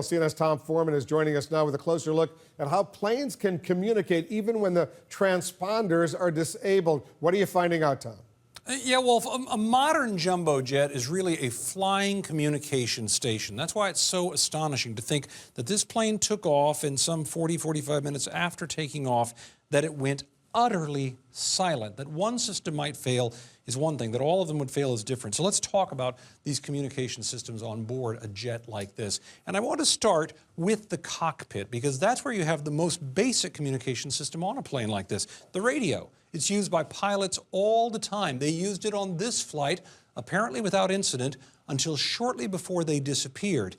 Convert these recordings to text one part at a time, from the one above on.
CNN's Tom Foreman is joining us now with a closer look at how planes can communicate even when the transponders are disabled. What are you finding out, Tom? Yeah, well, a modern jumbo jet is really a flying communication station. That's why it's so astonishing to think that this plane took off in some 45 minutes after taking off, that it went utterly silent. That one system might fail is one thing, that all of them would fail is different. So let's talk about these communication systems on board a jet like this. And I want to start with the cockpit, because that's where you have the most basic communication system on a plane like this, the radio. It's used by pilots all the time. They used it on this flight, apparently without incident, until shortly before they disappeared.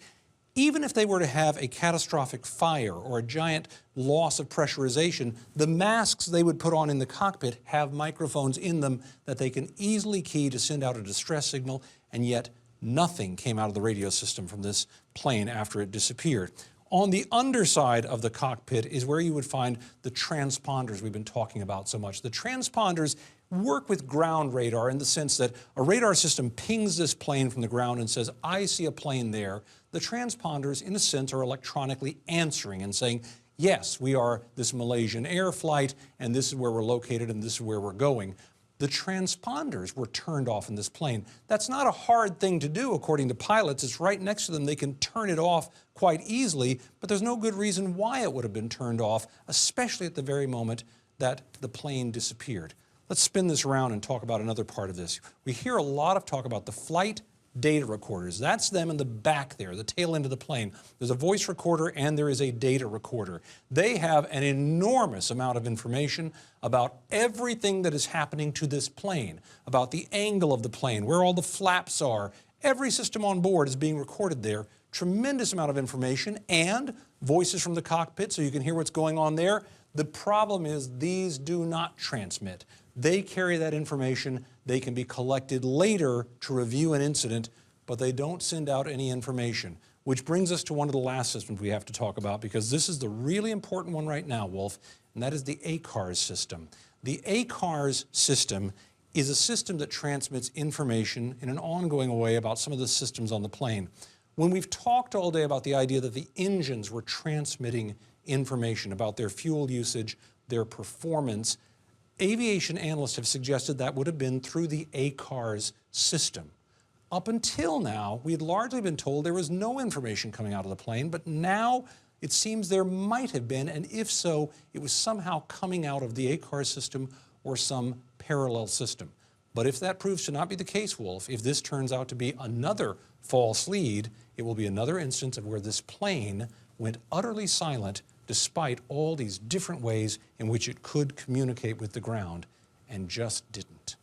Even if they were to have a catastrophic fire or a giant loss of pressurization, the masks they would put on in the cockpit have microphones in them that they can easily key to send out a distress signal, and yet nothing came out of the radio system from this plane after it disappeared. On the underside of the cockpit is where you would find the transponders we've been talking about so much. The transponders work with ground radar in the sense that a radar system pings this plane from the ground and says, I see a plane there. The transponders, in a sense, are electronically answering and saying, yes, we are this Malaysian Air flight, and this is where we're located, and this is where we're going. The transponders were turned off in this plane. That's not a hard thing to do, according to pilots. It's right next to them. They can turn it off quite easily, but there's no good reason why it would have been turned off, especially at the very moment that the plane disappeared. Let's spin this around and talk about another part of this. We hear a lot of talk about the flight data recorders. That's them in the back there, the tail end of the plane. There's a voice recorder and there is a data recorder. They have an enormous amount of information about everything that is happening to this plane, about the angle of the plane, where all the flaps are. Every system on board is being recorded there. Tremendous amount of information and voices from the cockpit so you can hear what's going on there. The problem is these do not transmit. They carry that information. They can be collected later to review an incident, but they don't send out any information. Which brings us to one of the last systems we have to talk about, because this is the really important one right now, Wolf, and that is the ACARS system. The ACARS system is a system that transmits information in an ongoing way about some of the systems on the plane. When we've talked all day about the idea that the engines were transmitting information about their fuel usage, their performance, aviation analysts have suggested that would have been through the ACARS system. Up until now, we had largely been told there was no information coming out of the plane, but now it seems there might have been, and if so, it was somehow coming out of the ACARS system or some parallel system. But if that proves to not be the case, Wolf, if this turns out to be another false lead, it will be another instance of where this plane went utterly silent despite all these different ways in which it could communicate with the ground, and just didn't.